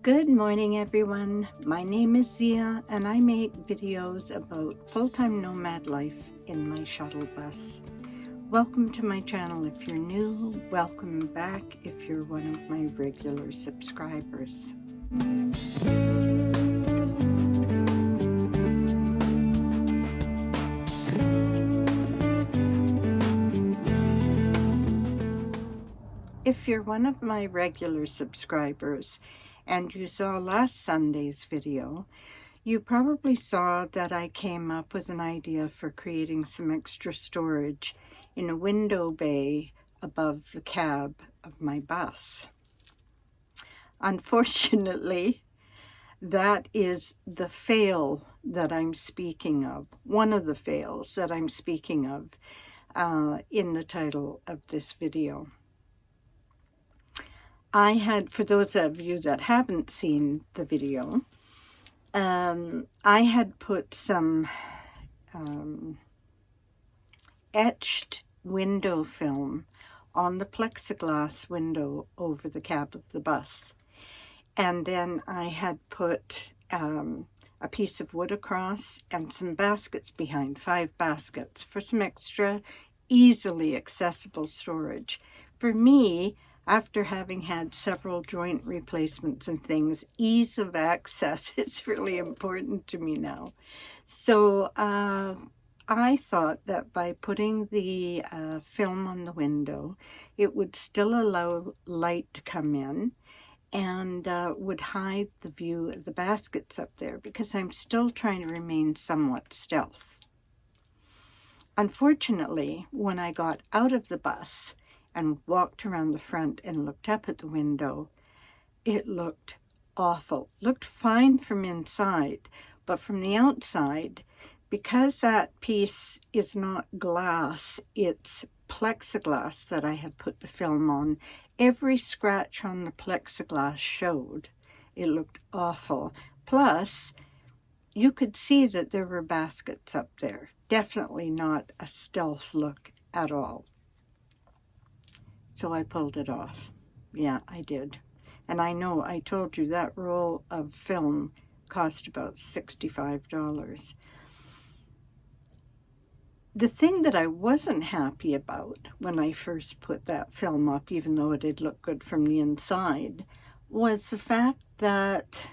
Good morning, everyone. My name is Zia, and I make videos about full-time nomad life in my shuttle bus. Welcome to my channel if you're new. Welcome back if you're one of my regular subscribers. If you're one of my regular subscribers and you saw last Sunday's video, you probably saw that I came up with an idea for creating some extra storage in a window bay above the cab of my bus. Unfortunately, that is the fail that I'm speaking of, one of the fails that I'm speaking of in the title of this video. I had, for those of you that haven't seen the video, I had put some etched window film on the plexiglass window over the cab of the bus. And then I had put a piece of wood across and some baskets behind, 5 baskets, for some extra easily accessible storage. For me, after having had several joint replacements and things, ease of access is really important to me now. So I thought that by putting the film on the window, it would still allow light to come in and would hide the view of the baskets up there, because I'm still trying to remain somewhat stealth. Unfortunately, when I got out of the bus and walked around the front and looked up at the window, it looked awful. Looked fine from inside, but from the outside, because that piece is not glass, it's plexiglass that I had put the film on, every scratch on the plexiglass showed. It looked awful. Plus, you could see that there were baskets up there. Definitely not a stealth look at all. So I pulled it off. Yeah, I did. And I know I told you that roll of film cost about $65. The thing that I wasn't happy about when I first put that film up, even though it did look good from the inside, was the fact that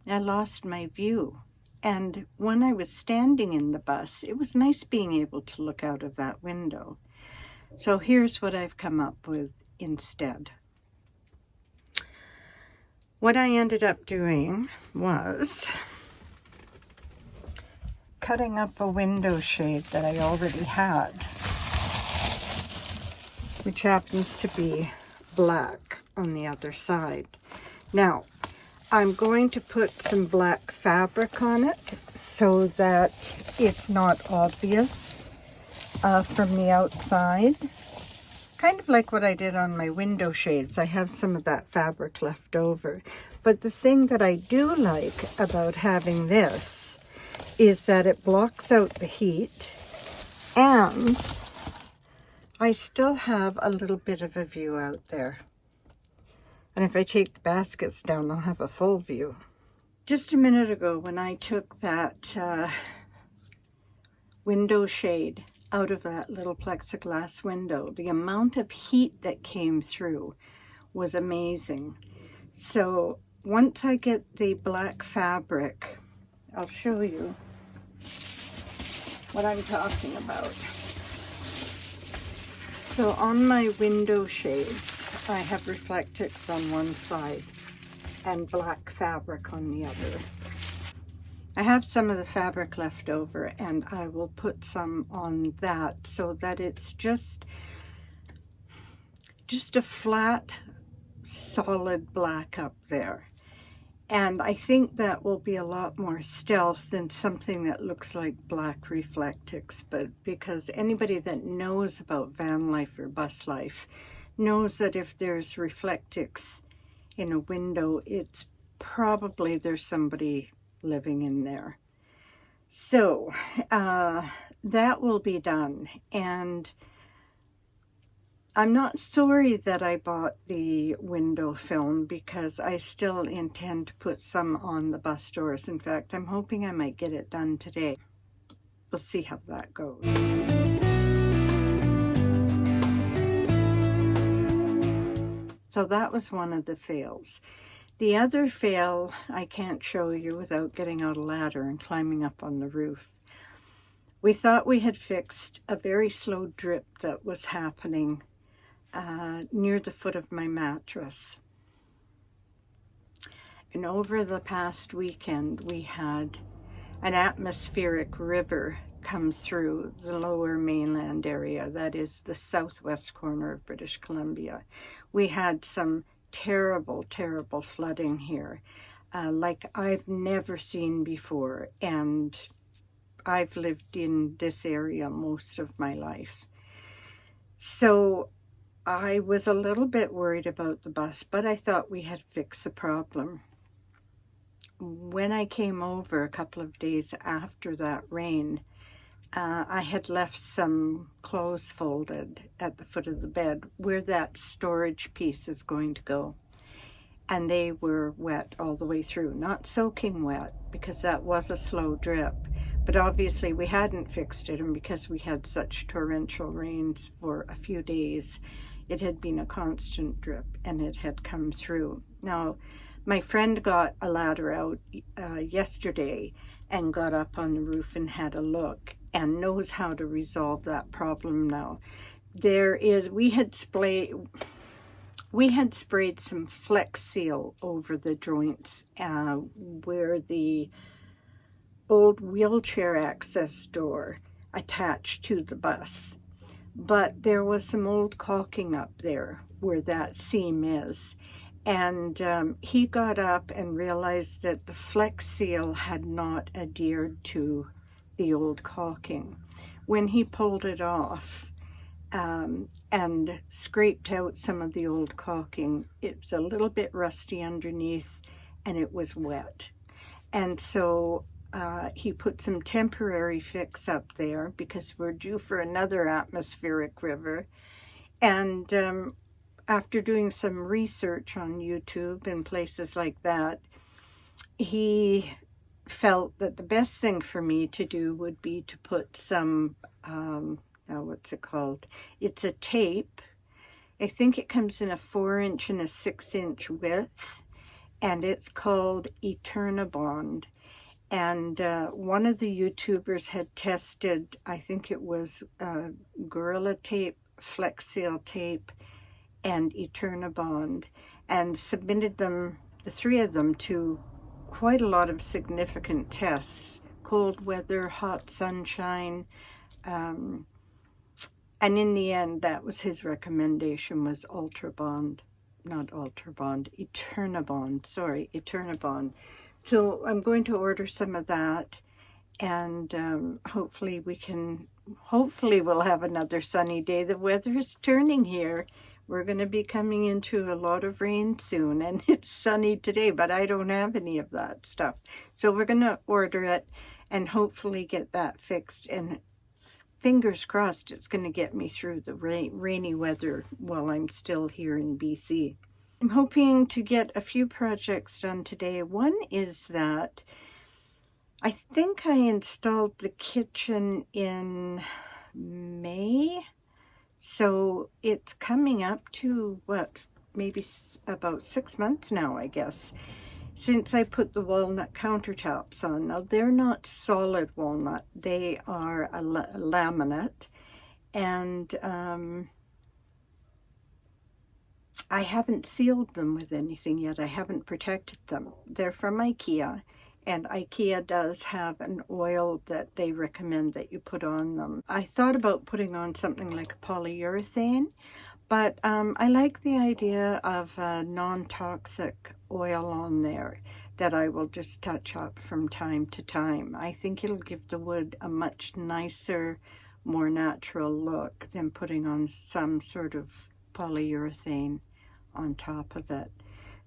I lost my view. And when I was standing in the bus, it was nice being able to look out of that window. So here's what I've come up with instead. What I ended up doing was cutting up a window shade that I already had, which happens to be black on the other side. Now, I'm going to put some black fabric on it so that it's not obvious from the outside. Kind of like what I did on my window shades. I have some of that fabric left over. But the thing that I do like about having this is that it blocks out the heat, and I still have a little bit of a view out there. And if I take the baskets down, I'll have a full view. Just a minute ago, when I took that window shade out of that little plexiglass window, the amount of heat that came through was amazing. So once I get the black fabric, I'll show you what I'm talking about. So on my window shades, I have Reflectix on one side and black fabric on the other. I have some of the fabric left over, and I will put some on that so that it's just a flat, solid black up there. And I think that will be a lot more stealth than something that looks like black Reflectix, but because anybody that knows about van life or bus life knows that if there's Reflectix in a window, it's probably there's somebody living in there. So that will be done. And I'm not sorry that I bought the window film because I still intend to put some on the bus doors. In fact, I'm hoping I might get it done today. We'll see how that goes. So that was one of the fails. The other fail I can't show you without getting out a ladder and climbing up on the roof. We thought we had fixed a very slow drip that was happening near the foot of my mattress. And over the past weekend, we had an atmospheric river come through the lower mainland area, that is the southwest corner of British Columbia. We had some terrible, terrible flooding here, like I've never seen before, and I've lived in this area most of my life. So I was a little bit worried about the bus, but I thought we had fixed the problem. When I came over a couple of days after that rain, I had left some clothes folded at the foot of the bed where that storage piece is going to go. And they were wet all the way through, not soaking wet because that was a slow drip. But obviously we hadn't fixed it, and because we had such torrential rains for a few days, it had been a constant drip and it had come through. Now, my friend got a ladder out yesterday and got up on the roof and had a look and knows how to resolve that problem now. We had sprayed some Flex Seal over the joints where the old wheelchair access door attached to the bus. But there was some old caulking up there where that seam is. And he got up and realized that the Flex Seal had not adhered to the old caulking. When he pulled it off and scraped out some of the old caulking, it was a little bit rusty underneath and it was wet. And so he put some temporary fix up there because we're due for another atmospheric river. And after doing some research on YouTube and places like that, he felt that the best thing for me to do would be to put some, now what's it called? It's a tape. I think it comes in a 4-inch and a 6-inch width, and it's called Eternabond. And one of the YouTubers had tested, I think it was Gorilla Tape, Flex Seal tape, and Eternabond, and submitted them, the three of them, to quite a lot of significant tests: cold weather, hot sunshine, and in the end, that was his recommendation, was Eternabond. So I'm going to order some of that, and hopefully we'll have another sunny day. The weather is turning here. We're going to be coming into a lot of rain soon, and it's sunny today, but I don't have any of that stuff. So we're going to order it and hopefully get that fixed, and fingers crossed it's going to get me through the rainy weather while I'm still here in BC. I'm hoping to get a few projects done today. One is that I think I installed the kitchen in May. So it's coming up to, maybe about 6 months now, I guess, since I put the walnut countertops on. Now, they're not solid walnut. They are a laminate. And I haven't sealed them with anything yet. I haven't protected them. They're from IKEA. And IKEA does have an oil that they recommend that you put on them. I thought about putting on something like a polyurethane, but I like the idea of a non-toxic oil on there that I will just touch up from time to time. I think it'll give the wood a much nicer, more natural look than putting on some sort of polyurethane on top of it.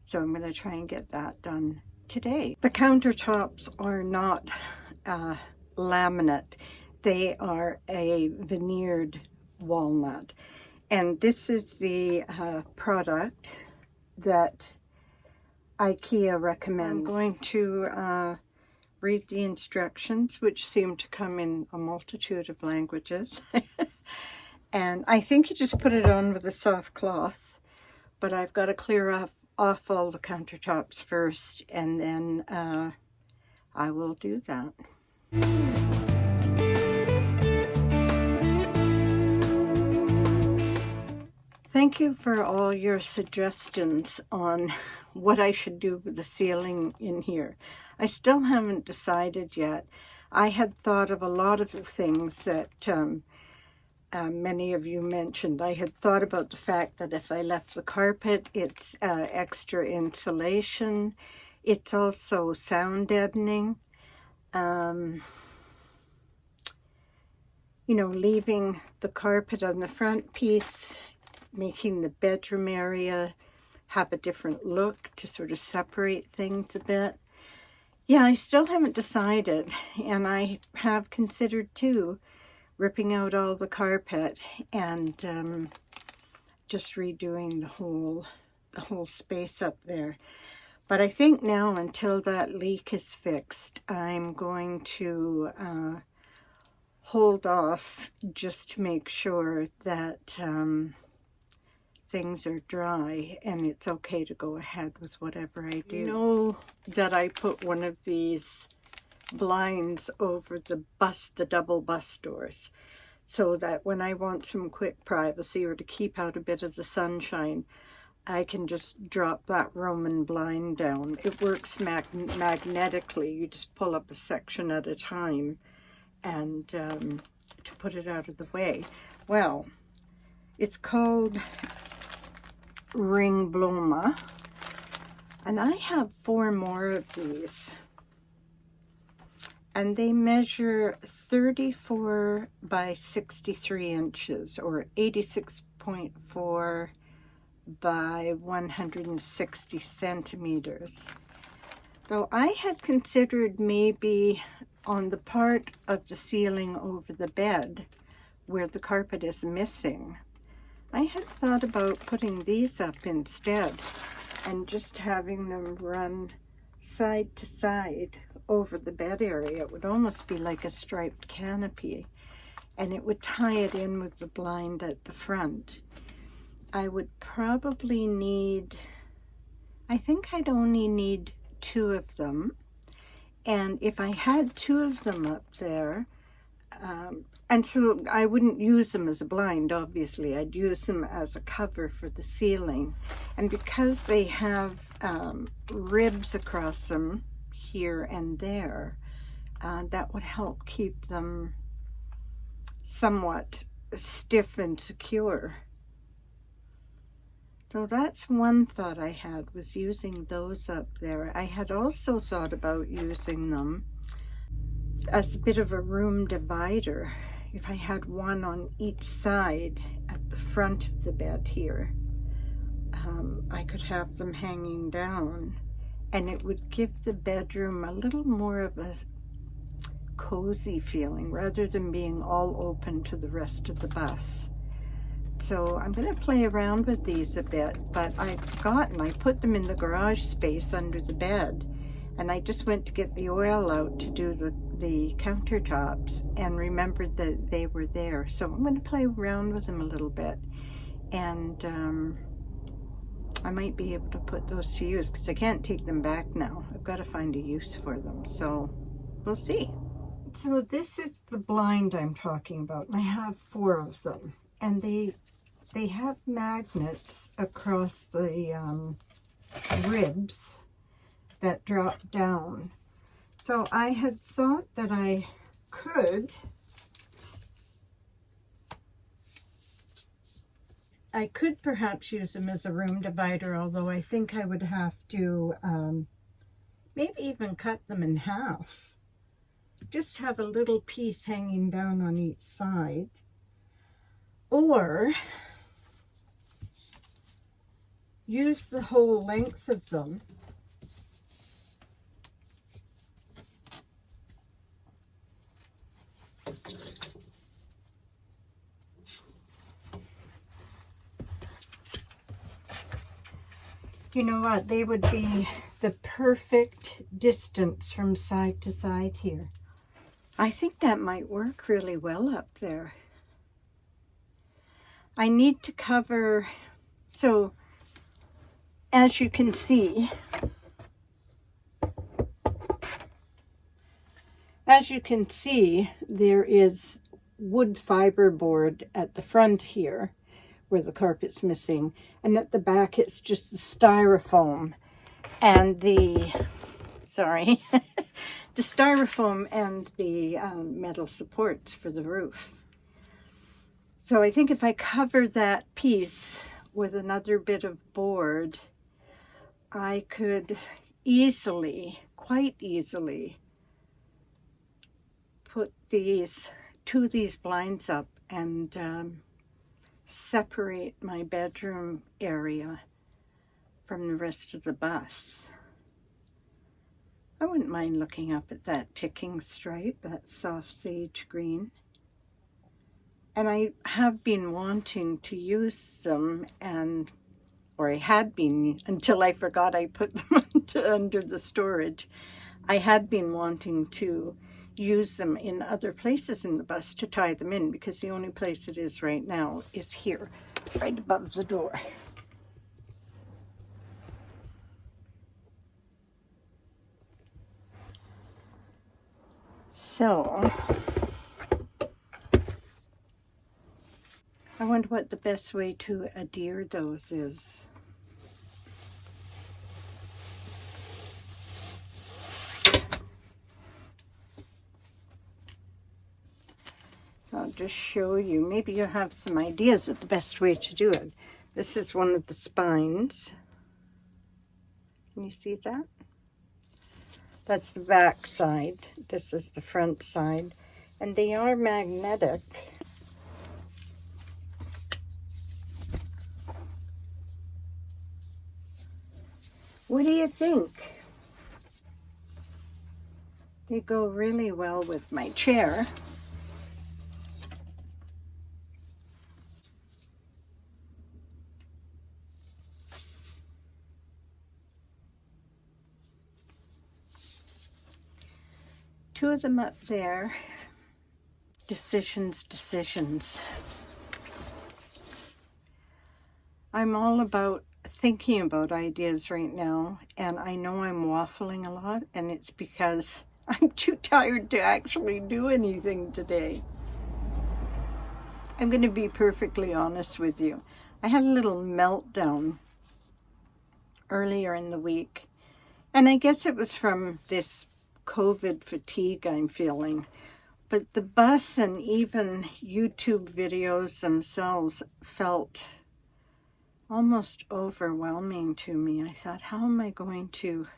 So I'm going to try and get that done today. The countertops are not laminate. They are a veneered walnut. And this is the product that IKEA recommends. I'm going to read the instructions, which seem to come in a multitude of languages. And I think you just put it on with a soft cloth, but I've got to clear off all the countertops first, and then I will do that. Thank you for all your suggestions on what I should do with the ceiling in here. I still haven't decided yet. I had thought of a lot of the things that many of you mentioned. I had thought about the fact that if I left the carpet, it's extra insulation. It's also sound deadening. You know, leaving the carpet on the front piece, making the bedroom area have a different look to sort of separate things a bit. Yeah, I still haven't decided, and I have considered too ripping out all the carpet and just redoing the whole space up there. But I think now, until that leak is fixed, I'm going to hold off just to make sure that things are dry and it's okay to go ahead with whatever I do. You know that I put one of these blinds over the double bus doors, so that when I want some quick privacy or to keep out a bit of the sunshine, I can just drop that Roman blind down. It works magnetically. You just pull up a section at a time and to put it out of the way. Well, it's called Ring Bloma, and I have 4 more of these, and they measure 34 by 63 inches, or 86.4 by 160 centimeters. So I had considered maybe on the part of the ceiling over the bed where the carpet is missing, I had thought about putting these up instead and just having them run side to side over the bed area. It would almost be like a striped canopy, and it would tie it in with the blind at the front. I would probably need, I think I'd only need 2 of them. And if I had 2 of them up there, and so I wouldn't use them as a blind, obviously. I'd use them as a cover for the ceiling. And because they have ribs across them here and there, that would help keep them somewhat stiff and secure. So that's one thought I had, was using those up there. I had also thought about using them as a bit of a room divider. If I had one on each side at the front of the bed here, I could have them hanging down, and it would give the bedroom a little more of a cozy feeling rather than being all open to the rest of the bus. So I'm going to play around with these a bit, but I'd forgotten I put them in the garage space under the bed, and I just went to get the oil out to do the countertops and remembered that they were there. So I'm going to play around with them a little bit, and I might be able to put those to use because I can't take them back now. I've got to find a use for them, so we'll see. So this is the blind I'm talking about, and I have 4 of them, and they have magnets across the ribs that drop down. So I had thought that I could perhaps use them as a room divider, although I think I would have to maybe even cut them in half. Just have a little piece hanging down on each side. Or use the whole length of them You know what? They would be the perfect distance from side to side here. I think that might work really well up there. I need to cover, so as you can see, there is wood fiber board at the front here where the carpet's missing, and at the back it's just the styrofoam and the the styrofoam and the metal supports for the roof. So I think if I cover that piece with another bit of board, I could quite easily put two of these blinds up and separate my bedroom area from the rest of the bus. I wouldn't mind looking up at that ticking stripe, that soft sage green. And I have been wanting to use them, or I had been until I forgot I put them under the storage. I had been wanting to use them in other places in the bus to tie them in, because the only place it is right now is here, right above the door. So, I wonder what the best way to adhere those is. I'll just show you. Maybe you have some ideas of the best way to do it. This is one of the spines. Can you see that? That's the back side. This is the front side. And they are magnetic. What do you think? They go really well with my chair. Two of them up there. Decisions. I'm all about thinking about ideas right now, and I know I'm waffling a lot, and it's because I'm too tired to actually do anything today. I'm going to be perfectly honest with you. I had a little meltdown earlier in the week, and I guess it was from this COVID fatigue I'm feeling. But the bus and even YouTube videos themselves felt almost overwhelming to me. I thought, how am I going to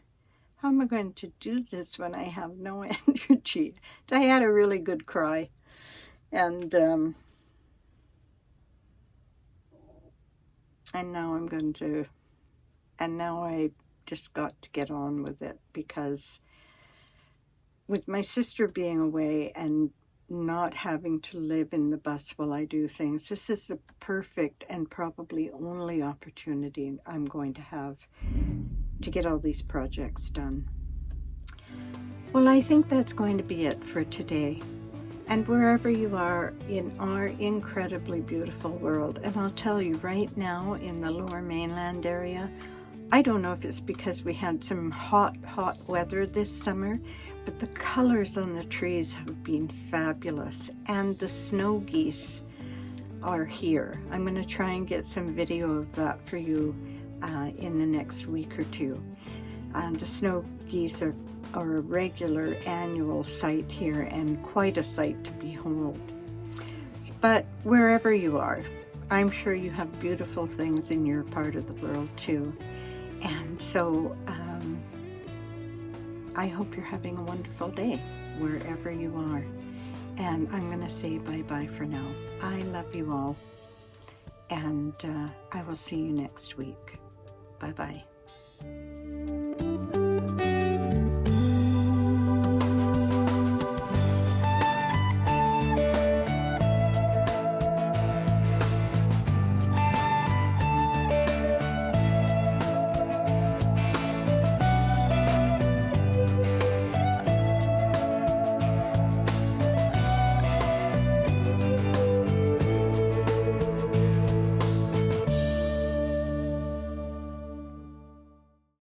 do this when I have no energy? I had a really good cry, and now I just got to get on with it, because with my sister being away and not having to live in the bus while I do things, this is the perfect and probably only opportunity I'm going to have to get all these projects done. Well, I think that's going to be it for today. And wherever you are in our incredibly beautiful world, and I'll tell you right now in the Lower Mainland area, I don't know if it's because we had some hot weather this summer, but the colors on the trees have been fabulous, and the snow geese are here. I'm going to try and get some video of that for you in the next week or two. The snow geese are a regular annual sight here, and quite a sight to behold. But wherever you are, I'm sure you have beautiful things in your part of the world too. And so I hope you're having a wonderful day wherever you are. And I'm going to say bye-bye for now. I love you all. And I will see you next week. Bye-bye.